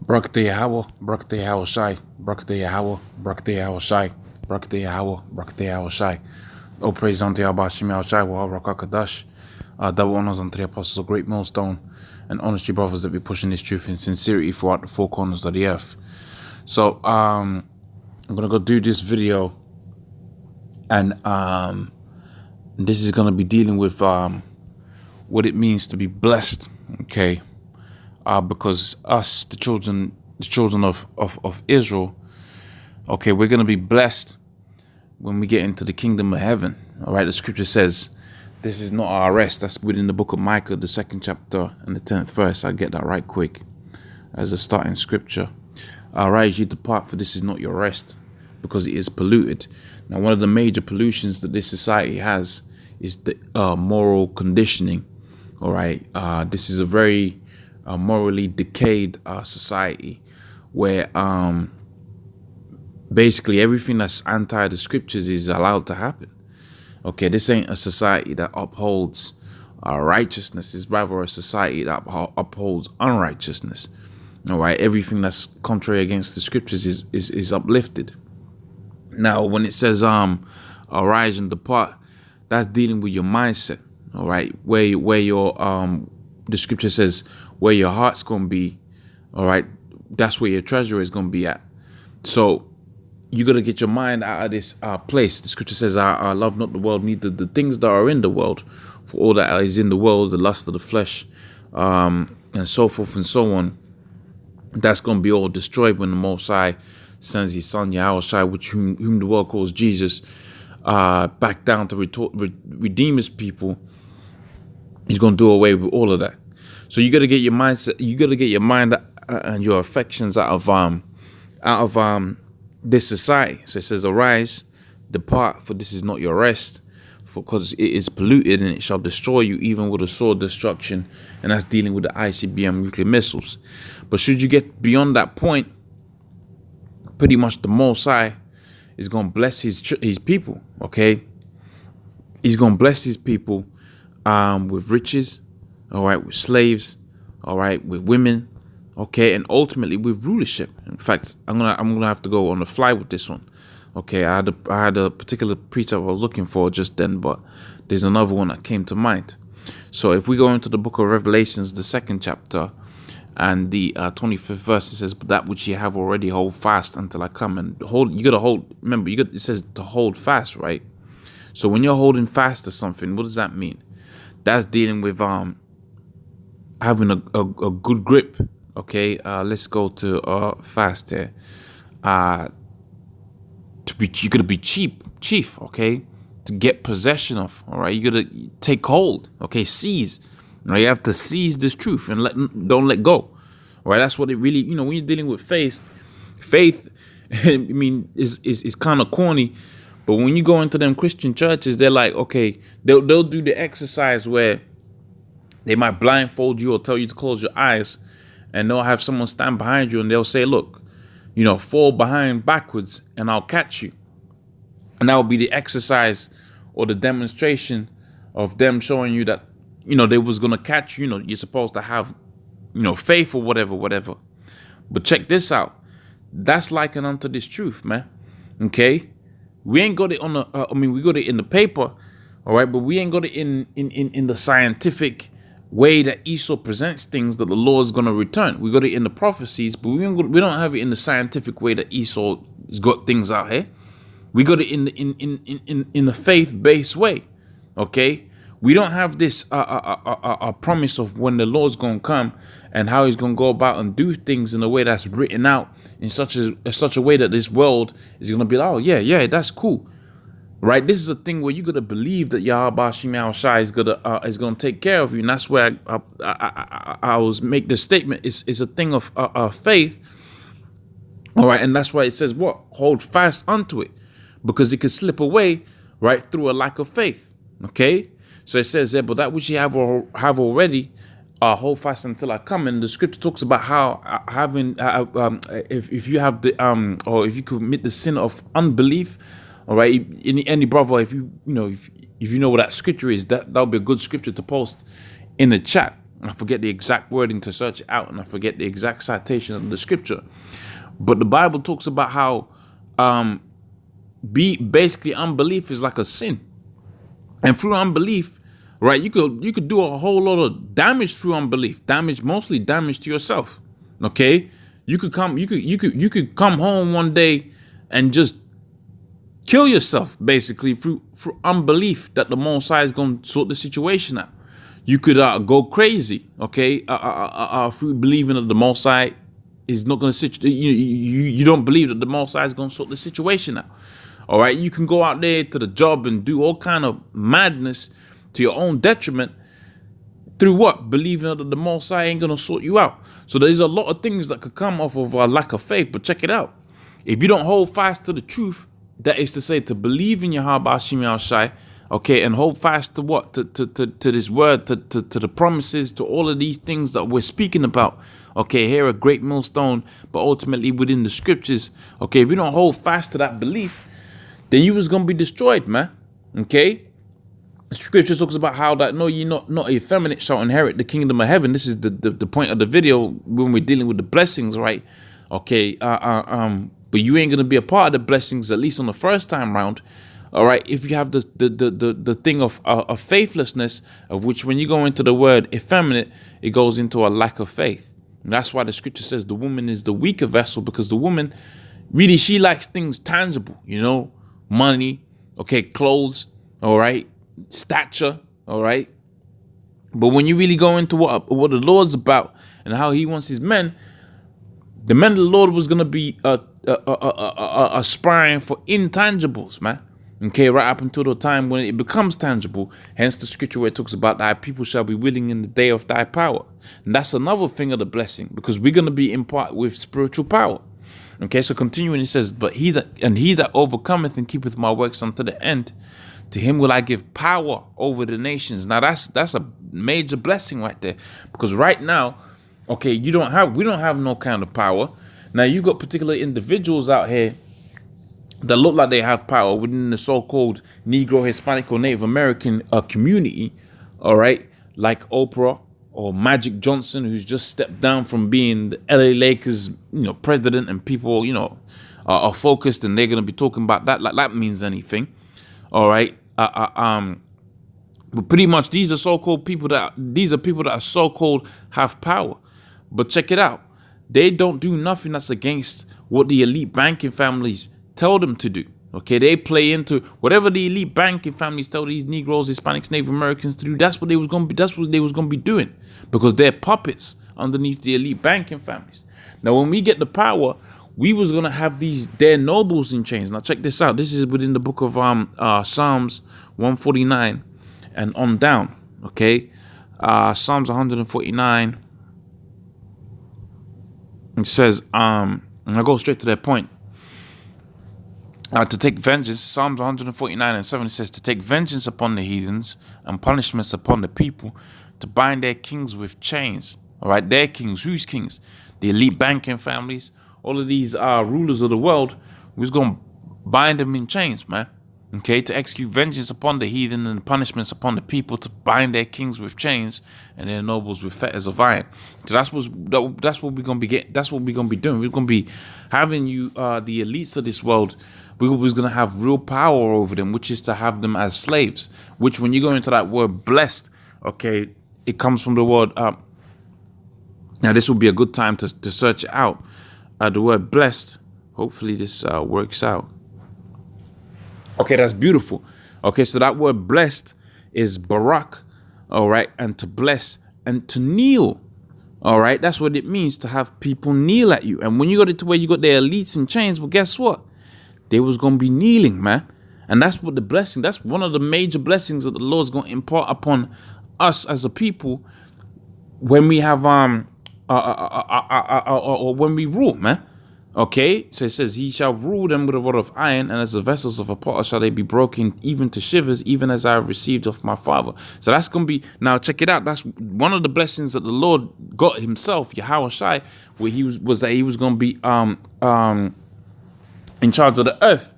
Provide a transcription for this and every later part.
Barakatah Yahweh, Barakatah Yahweh Shai, Barakatah Yahweh, Barakatah Yahweh Shai, Barakatah Yahweh, Barakatah Yahweh Shai. Oh, praise unto Yahweh Shem Yahweh Shai, Wahab Rakakadash. Double honors unto the apostles of Great Millstone, and honest you brothers that be pushing this truth in sincerity throughout the four corners of the earth. So, I'm gonna go do this video, and this is gonna be dealing with what it means to be blessed. Okay, because us, the children of Israel, okay, we're gonna be blessed when we get into the kingdom of heaven. All right, the scripture says, "This is not our rest." That's within the book of Micah, the 2nd chapter and the 10th verse. I'll get that right quick as a starting scripture. Arise, ye depart, for this is not your rest, because it is polluted. Now, one of the major pollutions that this society has is the moral conditioning. All right, this is a very morally decayed society where basically everything that's anti the scriptures is allowed to happen. Okay, this ain't a society that upholds righteousness. It's rather a society that upholds unrighteousness. All right, everything that's contrary against the scriptures is uplifted. Now, when it says arise and depart, that's dealing with your mindset. All right, where your the scripture says where your heart's gonna be. All right, that's where your treasure is gonna be at. So you got to get your mind out of this place. The scripture says, I love not the world, neither the things that are in the world. For all that is in the world, the lust of the flesh, and so forth and so on, that's going to be all destroyed when the Most High sends his son, Yahweh Shai, whom the world calls Jesus, back down to redeem his people. He's going to do away with all of that. So you got to get your mindset, you got to get your mind and your affections out of this society. So it says, arise, depart, for this is not your rest, because it is polluted, and it shall destroy you even with a sword destruction. And that's dealing with the ICBM nuclear missiles. But should you get beyond that point, pretty much the Most High is going to bless his people. Okay, he's going to bless his people with riches, all right, with slaves, all right, with women, okay, and ultimately with rulership. In fact, I'm gonna have to go on the fly with this one. Okay, I had a particular precept I was looking for just then, but there's another one that came to mind. So if we go into the book of Revelations, the 2nd chapter, and the 25th verse, it says, "But that which ye have already hold fast until I come." And hold, you gotta hold. Remember, it says to hold fast, right? So when you're holding fast to something, what does that mean? That's dealing with having a good grip. Okay, let's go to fast here. You gotta be chief. Okay, to get possession of. All right, you gotta take hold. Okay, seize. You have to seize this truth and don't let go. All right, that's what it really. When you're dealing with faith, I mean, is kind of corny. But when you go into them Christian churches, they're like, okay, they'll do the exercise where they might blindfold you or tell you to close your eyes. And they'll have someone stand behind you and they'll say, look, fall behind backwards and I'll catch you. And that will be the exercise or the demonstration of them showing you that, they was going to catch you. You're supposed to have, faith or whatever. But check this out. That's likened unto this truth, man. Okay. We ain't got it on we got it in the paper. All right. But we ain't got it in the scientific way that Esau presents things that the Lord is going to return. We got it in the prophecies, but we don't have it in the scientific way that Esau has got things out here. We got it in the faith-based way. Okay, we don't have this a promise of when the Lord's going to come and how he's going to go about and do things in a way that's written out in such a way that this world is going to be like, oh yeah, that's cool. Right, this is a thing where you gotta believe that Yahweh Shem Yahweh Shai is gonna take care of you, and that's where I was make this statement. It's a thing of faith, all right, and that's why it says what hold fast unto it, because it could slip away right through a lack of faith. Okay, so it says there, but that which you have already, hold fast until I come. And the scripture talks about how having if you have the or if you commit the sin of unbelief. All right, any brother, if you know what that scripture is, that would be a good scripture to post in the chat. I forget the exact wording to search it out, and I forget the exact citation of the scripture. But the Bible talks about how basically unbelief is like a sin. And through unbelief, right, you could do a whole lot of damage through unbelief. Mostly damage to yourself. Okay? You could come home one day and just kill yourself, basically, through unbelief that the Most High is going to sort the situation out. You could go crazy, okay, through believing that the Most High is not going to you don't believe that the Most High is going to sort the situation out. All right, you can go out there to the job and do all kind of madness to your own detriment through what? Believing that the Most High ain't going to sort you out. So there's a lot of things that could come off of a lack of faith. But check it out. If you don't hold fast to the truth, that is to say, to believe in Yahweh Hashem Yahushai, okay, and hold fast to what? To this word, to the promises, to all of these things that we're speaking about. Okay, here a great millstone, but ultimately within the scriptures. Okay, if you don't hold fast to that belief, then you was gonna be destroyed, man. Okay, the scripture talks about how that you're not effeminate shall inherit the kingdom of heaven. This is the point of the video when we're dealing with the blessings, right? Okay, but you ain't gonna be a part of the blessings, at least on the first time round. All right, if you have the thing of faithlessness, of which when you go into the word effeminate, it goes into a lack of faith. And that's why the scripture says the woman is the weaker vessel, because the woman really, she likes things tangible, money, okay, clothes, all right, stature, all right. But when you really go into what the Lord's about and how He wants His men, the men of the Lord was gonna be aspiring for intangibles, man. Okay, right up until the time when it becomes tangible. Hence the scripture where it talks about thy people shall be willing in the day of thy power. And that's another thing of the blessing, because we're gonna be in part with spiritual power. Okay, so continuing, it says, but he that overcometh and keepeth my works unto the end, to him will I give power over the nations. Now that's a major blessing right there, because right now, okay, we don't have no kind of power. Now you got particular individuals out here that look like they have power within the so-called Negro, Hispanic, or Native American community. All right, like Oprah or Magic Johnson, who's just stepped down from being the LA Lakers, president, and people, are focused, and they're gonna be talking about that like that means anything. All right, but pretty much these are people that are so-called have power. But check it out, they don't do nothing that's against what the elite banking families tell them to do. Okay, they play into whatever the elite banking families tell these Negroes, Hispanics, Native Americans to do. That's what they was gonna be doing, because they're puppets underneath the elite banking families. Now, when we get the power, we was gonna have their nobles in chains. Now, check this out. This is within the book of Psalms 149 and on down. Okay, Psalms 149. It says, and I go straight to that point. To take vengeance, Psalms 149 and 7 says, to take vengeance upon the heathens and punishments upon the people, to bind their kings with chains. All right, their kings, whose kings? The elite banking families, all of these rulers of the world. We're going to bind them in chains, man. Okay, to execute vengeance upon the heathen and punishments upon the people, to bind their kings with chains and their nobles with fetters of iron. So that's what we're gonna be getting. That's what we're gonna be doing. We're gonna be having the elites of this world. We're gonna have real power over them, which is to have them as slaves. Which, when you go into that word blessed, okay, it comes from the word. Now this will be a good time to search it out. The word blessed. Hopefully this works out. Okay, that's beautiful. Okay, so that word blessed is barak, all right, and to bless and to kneel, all right. That's what it means to have people kneel at you. And when you got it to where you got the elites in chains, well, guess what? They was gonna be kneeling, man. And that's what the blessing. That's one of the major blessings that the Lord's gonna impart upon us as a people when we have when we rule, man. Okay, so it says, he shall rule them with a rod of iron, and as the vessels of a potter shall they be broken even to shivers, even as I have received of my Father. So that's going to be, now check it out, that's one of the blessings that the Lord got himself, Yahweh Shai, where he was that he was going to be in charge of the earth.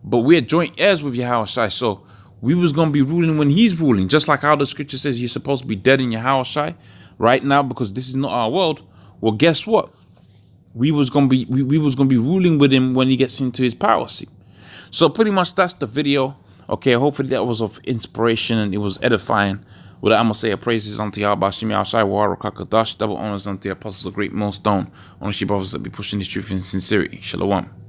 But we're joint heirs with Yahweh Shai, so we was going to be ruling when he's ruling, just like how the scripture says you're supposed to be dead in Yahweh Shai, right now, because this is not our world. Well, guess what? We was gonna be ruling with him when he gets into his power seat. So pretty much that's the video. Okay, hopefully that was of inspiration and it was edifying. With that, I'm gonna say a praises unto Yahweh Shemi Al-Shai Wa Rakakadash, double honors unto the apostles of great millstone, honor you brothers that be pushing this truth in sincerity. Shalom.